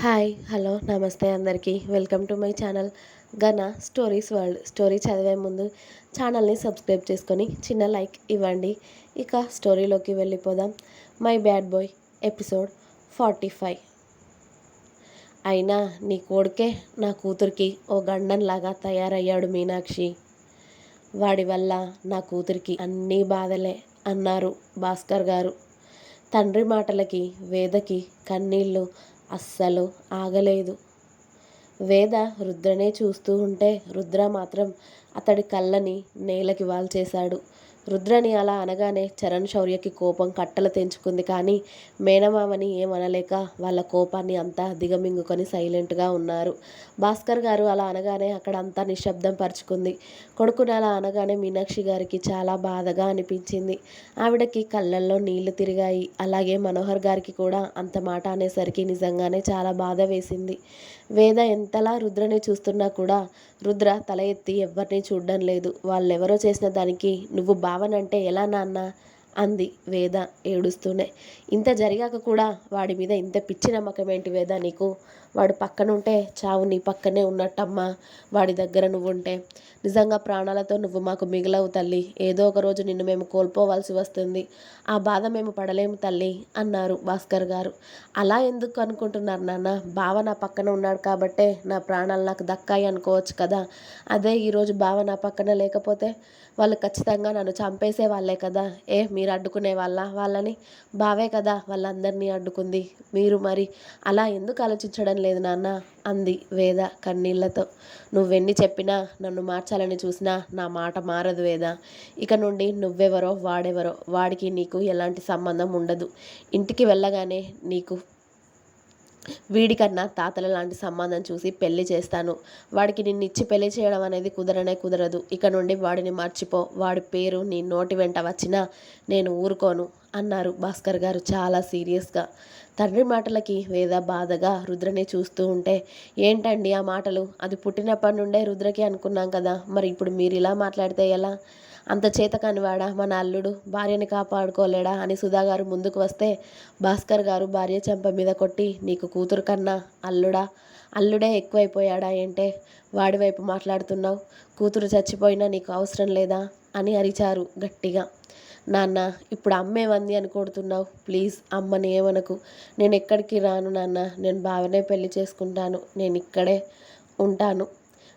Hi hello నమస్తే అందరికీ welcome to my channel గన స్టోరీస్ వరల్డ్. స్టోరీ చదివే ముందు ఛానల్ని సబ్స్క్రైబ్ చేసుకొని చిన్న లైక్ ఇవ్వండి. ఇక స్టోరీలోకి వెళ్ళిపోదాం. My bad boy episode 45. అయినా నీ కొడుకే నా కూతురికి ఓ గండంలాగా తయారయ్యాడు మీనాక్షి. వాడి వల్ల నా కూతురికి అన్నీ బాధలే అన్నారు భాస్కర్ గారు. తండ్రి మాటలకి వేదకి కన్నీళ్ళు అస్సలు ఆగలేదు. వేద రుద్రనే చూస్తూ ఉంటే రుద్ర మాత్రం అతడి కళ్ళని నేలకి వాల్చేశాడు. రుద్రని అలా అనగానే చరణ్ శౌర్యకి కోపం కట్టలు తెంచుకుంది. కానీ మేనమామని ఏమనలేక వాళ్ళ కోపాన్ని అంతా దిగమింగుకొని సైలెంట్గా ఉన్నారు. భాస్కర్ గారు అలా అనగానే అక్కడ అంతా నిశ్శబ్దం పరుచుకుంది. కొడుకుని అలా అనగానే మీనాక్షి గారికి చాలా బాధగా అనిపించింది. ఆవిడకి కళ్ళల్లో నీళ్లు తిరిగాయి. అలాగే మనోహర్ గారికి కూడా అంత మాట అనేసరికి నిజంగానే చాలా బాధ వేసింది. వేద ఎంతలా రుద్రని చూస్తున్నా కూడా రుద్ర తల ఎత్తి ఎవ్వరినీ చూడ్డం లేదు. వాళ్ళెవరో చేసిన దానికి నువ్వు భావనంటే ఎలా నాన్న అంది వేద ఏడుస్తూనే. ఇంత జరిగాక కూడా వాడి మీద ఇంత పిచ్చి నమ్మకం ఏంటి వేద నీకు? వాడు పక్కనుంటే చావు నీ పక్కనే ఉన్నట్టమ్మా. వాడి దగ్గర నువ్వుంటే నిజంగా ప్రాణాలతో నువ్వు మాకు మిగలవు తల్లి. ఏదో ఒక రోజు నిన్ను మేము కోల్పోవాల్సి వస్తుంది. ఆ బాధ మేము పడలేము తల్లి అన్నారు భాస్కర్ గారు. అలా ఎందుకు అనుకుంటున్నారు నాన్న? బావ నా పక్కన ఉన్నాడు కాబట్టే నా ప్రాణాలు నాకు దక్కాయి అనుకోవచ్చు కదా. అదే ఈరోజు బావ నా పక్కన లేకపోతే వాళ్ళు ఖచ్చితంగా నన్ను చంపేసే వాళ్ళే కదా. మీరు అడ్డుకునే వాళ్ళని? బావే కదా వాళ్ళందరినీ అడ్డుకుంది. మీరు మరి అలా ఎందుకు ఆలోచించడం లేదు నాన్న అంది వేద కన్నీళ్లతో. నువ్వెన్ని చెప్పినా నన్ను మార్చాలని చూసినా నా మాట మారదు వేద. ఇక నుండి నువ్వెవరో వాడెవరో వాడికి నీకు ఎలాంటి సంబంధం ఉండదు. ఇంటికి వెళ్ళగానే నీకు వీడికన్నా తాతల లాంటి సంబంధం చూసి పెళ్లి చేస్తాను. వాడికి నిన్నిచ్చి పెళ్లి చేయడం అనేది కుదరనే కుదరదు. ఇక నుండి వాడిని మర్చిపో. వాడి పేరు నీ నోటి వెంట వచ్చినా నేను ఊరుకోను అన్నారు భాస్కర్ గారు చాలా సీరియస్గా. తండ్రి మాటలకి వేద బాధగా రుద్రని చూస్తూ ఉంటే, ఏంటండి ఆ మాటలు? అది పుట్టినప్పటి నుండే రుద్రకి అనుకున్నాం కదా. మరి ఇప్పుడు మీరు ఇలా మాట్లాడితే ఎలా? అంత చేత కానివాడా మన అల్లుడు? భార్యని కాపాడుకోలేడా అని సుధాగారు ముందుకు వస్తే భాస్కర్ గారు భార్య చెంప మీద కొట్టి, నీకు కూతురు కన్నా అల్లుడే ఎక్కువైపోయాడా ఏంటే? వాడి వైపు మాట్లాడుతున్నావు? కూతురు చచ్చిపోయినా నీకు అవసరం లేదా అని అరిచారు గట్టిగా. నాన్న ఇప్పుడు అమ్మేమంది అని కొడుతున్నావు? ప్లీజ్ అమ్మని ఏమనకు. నేను ఎక్కడికి రాను నాన్న. నేను బావనే పెళ్లి చేసుకుంటాను. నేను ఇక్కడే ఉంటాను.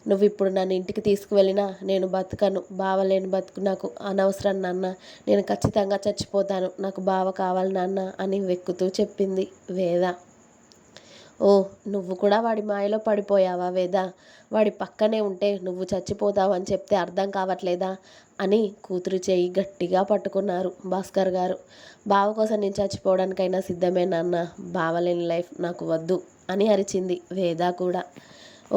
నువ్వు ఇప్పుడు నన్ను ఇంటికి తీసుకువెళ్ళినా నేను బతకను. బావ లేని బతుకు నాకు అనవసరం నాన్న. నేను ఖచ్చితంగా చచ్చిపోతాను. నాకు బావ కావాలి నాన్న అని వెక్కుతూ చెప్పింది వేద. ఓ, నువ్వు కూడా వాడి మాయలో పడిపోయావా వేద? వాడి పక్కనే ఉంటే నువ్వు చచ్చిపోతావు అని చెప్తే అర్థం కావట్లేదా అని కూతురు చేయి గట్టిగా పట్టుకున్నారు భాస్కర్ గారు. బావ కోసం నేను చచ్చిపోవడానికైనా సిద్ధమే నాన్న. బావలేని లైఫ్ నాకు వద్దు అని అరిచింది వేద కూడా.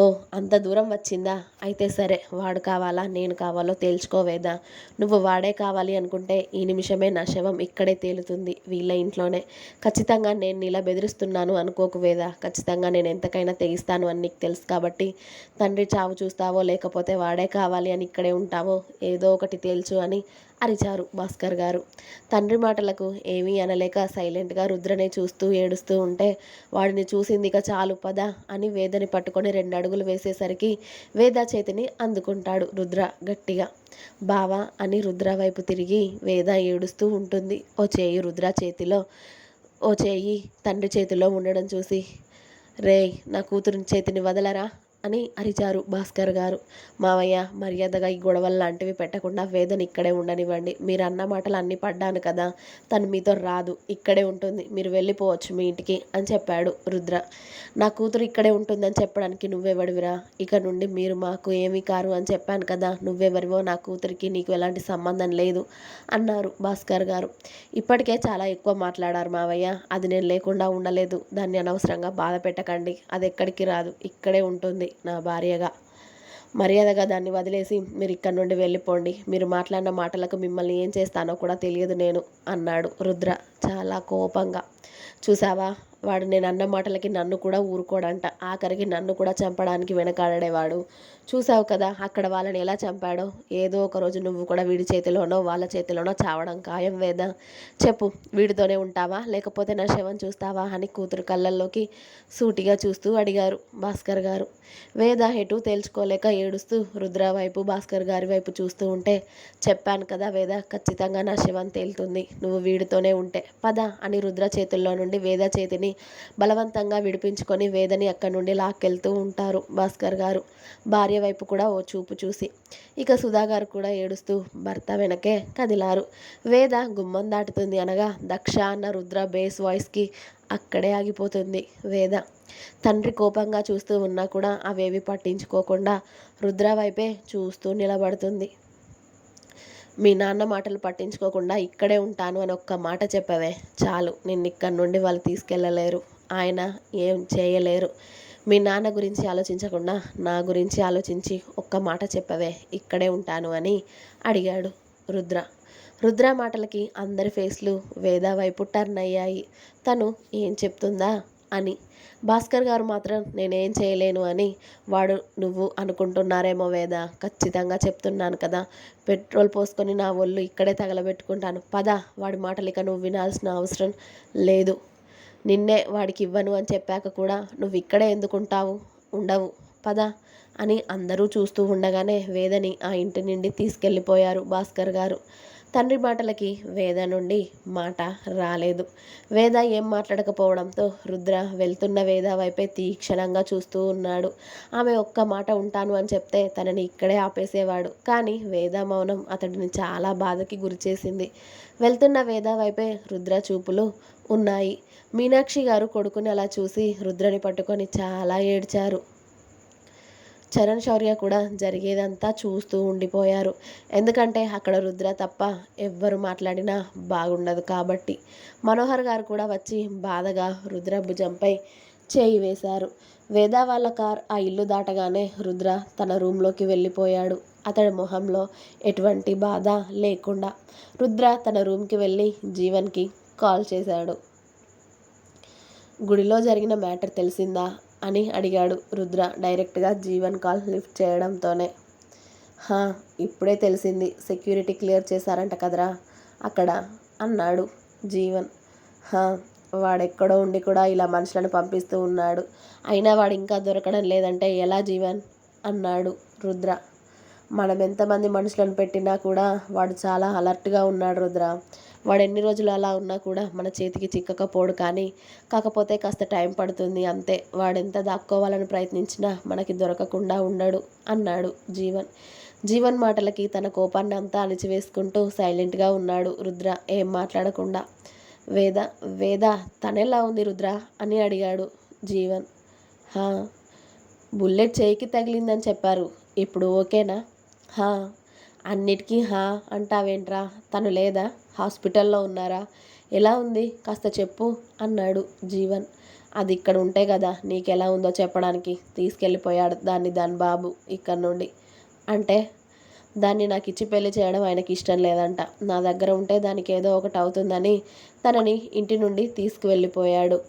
ఓ, అంత దూరం వచ్చిందా? అయితే సరే, వాడు కావాలా నేను కావాలో తేల్చుకోవేదా? నువ్వు వాడే కావాలి అనుకుంటే ఈ నిమిషమే నా శవం ఇక్కడే తేలుతుంది, వీళ్ళ ఇంట్లోనే. ఖచ్చితంగా నేను ఇలా బెదిరిస్తున్నాను అనుకోకు వేదా. ఖచ్చితంగా నేను ఎంతకైనా తెగిస్తాను అని నీకు తెలుసు కాబట్టి తండ్రి చావు చూస్తావో లేకపోతే వాడే కావాలి అని ఇక్కడే ఉంటావో ఏదో ఒకటి తేల్చు అని అరిచారు భాస్కర్ గారు. తండ్రి మాటలకు ఏమీ అనలేక సైలెంట్గా రుద్రనే చూస్తూ ఏడుస్తూ ఉంటే, వాడిని చూసింది ఇక చాలు పద అని వేదని పట్టుకొని 2 అడుగులు వేసేసరికి వేద చేతిని అందుకుంటాడు రుద్ర గట్టిగా. బావా అని రుద్ర వైపు తిరిగి వేద ఏడుస్తూ ఉంటుంది. ఓ చేయి రుద్ర చేతిలో, ఓ చేయి తండ్రి చేతిలో ఉండడం చూసి, రేయ్ నా కూతురు చేతిని వదలరా అని అరిచారు భాస్కర్ గారు. మావయ్య, మర్యాదగా ఈ గొడవలు లాంటివి పెట్టకుండా వేదని ఇక్కడే ఉండనివ్వండి. మీరు అన్న మాటలు అన్నీ పడ్డాను కదా. తను మీతో రాదు, ఇక్కడే ఉంటుంది. మీరు వెళ్ళిపోవచ్చు మీ ఇంటికి అని చెప్పాడు రుద్ర. నా కూతురు ఇక్కడే ఉంటుందని చెప్పడానికి నువ్వెవడివిరా? ఇక నుండి మీరు మాకు ఏమీ కారు అని చెప్పాను కదా. నువ్వెవరివో? నా కూతురికి నీకు ఎలాంటి సంబంధం లేదు అన్నారు భాస్కర్ గారు. ఇప్పటికే చాలా ఎక్కువ మాట్లాడారు మావయ్య. అది నేను లేకుండా ఉండలేదు. దాన్ని అనవసరంగా బాధ పెట్టకండి. అది ఎక్కడికి రాదు, ఇక్కడే ఉంటుంది నా భార్యగా. మర్యాదగా దాన్ని వదిలేసి మీరు ఇక్కడి నుండి వెళ్ళిపోండి. మీరు మాట్లాడిన మాటలకు మిమ్మల్ని ఏం చేస్తానో కూడా తెలియదు నేను అన్నాడు రుద్ర చాలా కోపంగా. చూసావా, వాడు నేను అన్న మాటలకి నన్ను కూడా ఊరుకోడంట. ఆఖరికి నన్ను కూడా చంపడానికి వెనకాడేవాడు. చూసావు కదా అక్కడ వాళ్ళని ఎలా చంపాడో. ఏదో ఒక రోజు నువ్వు కూడా వీడి చేతిలోనో వాళ్ళ చేతిలోనో చావడం ఖాయం వేద. చెప్పు, వీడితోనే ఉంటావా లేకపోతే నా శవం చూస్తావా అని కూతురు కళ్ళల్లోకి సూటిగా చూస్తూ అడిగారు భాస్కర్ గారు. వేద ఎటు తేల్చుకోలేక ఏడుస్తూ రుద్ర వైపు భాస్కర్ గారి వైపు చూస్తూ ఉంటే, చెప్పాను కదా వేద, ఖచ్చితంగా నా శవం తేలుతుంది నువ్వు వీడితోనే ఉంటే. పద అని రుద్ర చేతుల్లో నుండి వేద చేతిని బలవంతంగా విడిపించుకొని వేదని అక్కడి నుండి లాక్కెళ్తూ ఉంటారు భాస్కర్ గారు, భార్య వైపు కూడా ఓ చూపు చూసి. ఇక సుధాగారు కూడా ఏడుస్తూ భర్త వెనకే కదిలారు. వేద గుమ్మం దాటుతుంది అనగా దక్ష అన్న రుద్ర బేస్ వాయిస్కి అక్కడే ఆగిపోతుంది వేద. తండ్రి కోపంగా చూస్తూ ఉన్నా కూడా అవేవి పట్టించుకోకుండా రుద్ర వైపే చూస్తూ నిలబడుతుంది. మీ నాన్న మాటలు పట్టించుకోకుండా ఇక్కడే ఉంటాను అని ఒక్క మాట చెప్పవే చాలు. నిన్ను ఇక్కడి నుండి వాళ్ళు తీసుకెళ్ళలేరు, ఆయన ఏం చేయలేరు. మీ నాన్న గురించి ఆలోచించకుండా నా గురించి ఆలోచించి ఒక్క మాట చెప్పవే, ఇక్కడే ఉంటాను అని అడిగాడు రుద్ర. రుద్ర మాటలకి అందరి ఫేస్లు వేద వైపు టర్న్ అయ్యాయి. తను ఏం చెప్తుందా అని. భాస్కర్ గారు మాత్రం నేనేం చేయలేను అని. వాడు నువ్వు అనుకుంటున్నారేమో వేద, ఖచ్చితంగా చెప్తున్నాను కదా, పెట్రోల్ పోసుకొని నా ఒళ్ళు ఇక్కడే తగలబెట్టుకుంటాను. పద, వాడి మాటలు ఇక నువ్వు వినాల్సిన అవసరం లేదు. నిన్నే వాడికి ఇవ్వను అని చెప్పాక కూడా నువ్వు ఇక్కడే ఎందుకుంటావు, ఉండవు, పద అని అందరూ చూస్తూ ఉండగానే వేదని ఆ ఇంటి నుండి తీసుకెళ్ళిపోయారు భాస్కర్ గారు. తండ్రి మాటలకి వేద నుండి మాట రాలేదు. వేద ఏం మాట్లాడకపోవడంతో రుద్ర వెళ్తున్న వేద వైపే తీక్షణంగా చూస్తూ ఉన్నాడు. ఆమె ఒక్క మాట ఉంటాను అని చెప్తే తనని ఇక్కడే ఆపేసేవాడు. కానీ వేద మౌనం అతడిని చాలా బాధకి గురిచేసింది. వెళ్తున్న వేద వైపే రుద్ర చూపులు ఉన్నాయి. మీనాక్షి గారు కొడుకుని అలా చూసి రుద్రని పట్టుకొని చాలా ఏడ్చారు. చరణ్, శౌర్య కూడా జరిగేదంతా చూస్తూ ఉండిపోయారు. ఎందుకంటే అక్కడ రుద్ర తప్ప ఎవ్వరు మాట్లాడినా బాగుండదు కాబట్టి. మనోహర్ గారు కూడా వచ్చి బాధగా రుద్ర భుజంపై చేయి వేశారు. వేద వాళ్ళ కార్ ఆ ఇల్లు దాటగానే రుద్ర తన రూమ్లోకి వెళ్ళిపోయాడు. అతడి మొహంలో ఎటువంటి బాధ లేకుండా. రుద్ర తన రూమ్కి వెళ్ళి జీవన్కి కాల్ చేశాడు. గుడిలో జరిగిన మ్యాటర్ తెలిసిందా అని అడిగాడు రుద్ర డైరెక్ట్గా జీవన్ కాల్ లిఫ్ట్ చేయడంతోనే. ఇప్పుడే తెలిసింది, సెక్యూరిటీ క్లియర్ చేశారంట కదరా అక్కడ అన్నాడు జీవన్. వాడెక్కడో ఉండి కూడా ఇలా మనుషులను పంపిస్తూ ఉన్నాడు, అయినా వాడు ఇంకా దొరకడం లేదంటే ఎలా జీవన్ అన్నాడు రుద్ర. మనం ఎంతమంది మనుషులను పెట్టినా కూడా వాడు చాలా అలర్ట్గా ఉన్నాడు రుద్ర. వాడు ఎన్ని రోజులు అలా ఉన్నా కూడా మన చేతికి చిక్కకపోడు, కానీ కాకపోతే కాస్త టైం పడుతుంది అంతే. వాడెంత దాక్కోవాలని ప్రయత్నించినా మనకి దొరకకుండా ఉండడు అన్నాడు జీవన్. జీవన్ మాటలకి తన కోపాన్ని అంతా అణిచివేసుకుంటూ సైలెంట్గా ఉన్నాడు రుద్ర, ఏం మాట్లాడకుండా. వేద వేద తనెలా ఉంది రుద్ర అని అడిగాడు జీవన్. బుల్లెట్ చేయికి తగిలిందని చెప్పారు, ఇప్పుడు ఓకేనా? అన్నిటికీ అంటావేంట్రా, తను లేదా, హాస్పిటల్లో ఉన్నారా, ఎలా ఉంది కాస్త చెప్పు అన్నాడు జీవన్. అది ఇక్కడ ఉంటే కదా నీకెలా ఉందో చెప్పడానికి. తీసుకెళ్ళిపోయాడు దాన్ని దాని బాబు ఇక్కడి నుండి. అంటే దాన్ని నాకు ఇచ్చి పెళ్లి చేయడం ఆయనకి ఇష్టం లేదంట. నా దగ్గర ఉంటే దానికి ఏదో ఒకటి అవుతుందని తనని ఇంటి నుండి తీసుకువెళ్ళిపోయాడు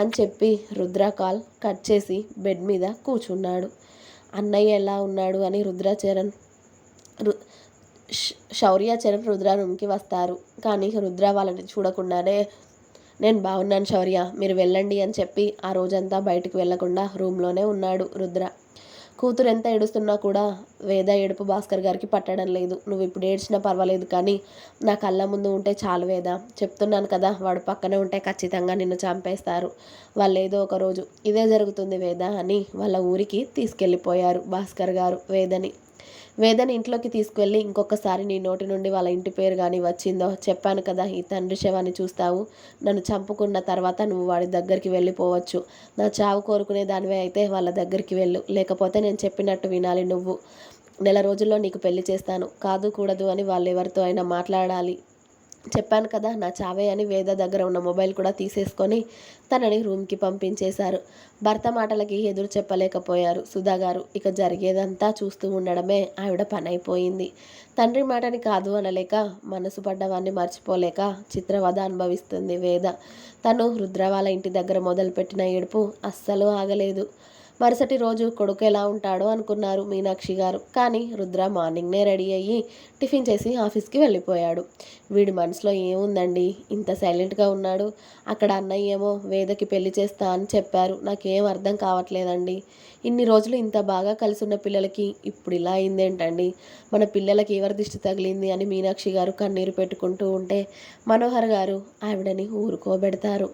అని చెప్పి రుద్ర కాల్ కట్ చేసి బెడ్ మీద కూర్చున్నాడు. అన్నయ్య ఎలా ఉన్నాడు అని శౌర్య చరణ్ రుద్ర రూమ్కి వస్తారు. కానీ రుద్ర వాళ్ళని చూడకుండానే నేను బాగున్నాను శౌర్య, మీరు వెళ్ళండి అని చెప్పి ఆ రోజంతా బయటకు వెళ్లకుండా రూమ్లోనే ఉన్నాడు రుద్ర. కూతురు ఎంత ఏడుస్తున్నా కూడా వేద ఏడుపు భాస్కర్ గారికి పట్టడం లేదు. నువ్వు ఇప్పుడు ఏడ్చినా పర్వాలేదు, కానీ నా కళ్ళ ముందు ఉంటే చాలు వేద. చెప్తున్నాను కదా, వాడు పక్కనే ఉంటే ఖచ్చితంగా నిన్ను చంపేస్తారు. వాళ్ళు ఏదో ఒక రోజు ఇదే జరుగుతుంది వేద అని వాళ్ళ ఊరికి తీసుకెళ్ళిపోయారు భాస్కర్ గారు వేదని ఇంట్లోకి తీసుకువెళ్ళి, ఇంకొకసారి నీ నోటి నుండి వాళ్ళ ఇంటి పేరు కానీ వచ్చిందో, చెప్పాను కదా ఈ తండ్రి శవాన్ని చూస్తావు, నన్ను చంపుకున్న తర్వాత నువ్వు వాడి దగ్గరికి వెళ్ళిపోవచ్చు. నా చావు కోరుకునే దానివే అయితే వాళ్ళ దగ్గరికి వెళ్ళు, లేకపోతే నేను చెప్పినట్టు వినాలి. నువ్వు నెల రోజుల్లో నీకు పెళ్లి చేస్తాను, కాదు కూడదు అని వాళ్ళు ఎవరితో అయినా మాట్లాడాలి చెప్పాను కదా నా చావే అని వేద దగ్గర ఉన్న మొబైల్ కూడా తీసేసుకొని తనని రూమ్కి పంపించేశారు. భర్త మాటలకి ఎదురు చెప్పలేకపోయారు సుధా గారు. ఇక జరిగేదంతా చూస్తూ ఉండడమే ఆవిడ పని అయిపోయింది. తండ్రి మాటని కాదు అనలేక, మనసు పడ్డవాన్ని మర్చిపోలేక చిత్రవద అనుభవిస్తుంది వేద. తను రుద్ర వాళ్ళ ఇంటి దగ్గర మొదలుపెట్టిన ఏడుపు అస్సలు ఆగలేదు. మరుసటి రోజు కొడుకు ఎలా ఉంటాడో అనుకున్నారు మీనాక్షి గారు. కానీ రుద్ర మార్నింగ్నే రెడీ అయ్యి టిఫిన్ చేసి ఆఫీస్కి వెళ్ళిపోయాడు. వీడి మనసులో ఏముందండి, ఇంత సైలెంట్గా ఉన్నాడు. అక్కడ అన్నయ్య ఏమో వేదకి పెళ్లి చేస్తా అని చెప్పారు. నాకేం అర్థం కావట్లేదండి. ఇన్ని రోజులు ఇంత బాగా కలిసి ఉన్న పిల్లలకి ఇప్పుడు ఇలా అయిందేంటండి? మన పిల్లలకి ఎవరి దిష్టి తగిలింది అని మీనాక్షి గారు కన్నీరు పెట్టుకుంటూ ఉంటే మనోహర్ గారు ఆవిడని ఊరుకోబెడతారు.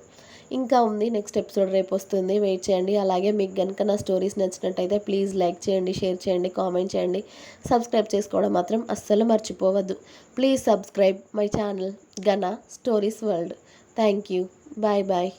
ఇంకా ఉంది, నెక్స్ట్ ఎపిసోడ్ రేపు వస్తుంది, వెయిట్ చేయండి. అలాగే మీకు కనుక నా స్టోరీస్ నచ్చినట్టయితే ప్లీజ్ లైక్ చేయండి, షేర్ చేయండి, కామెంట్ చేయండి. సబ్స్క్రైబ్ చేసుకోవడం మాత్రం అస్సలు మర్చిపోవద్దు. Please subscribe my channel Gana stories world. Thank you. Bye bye.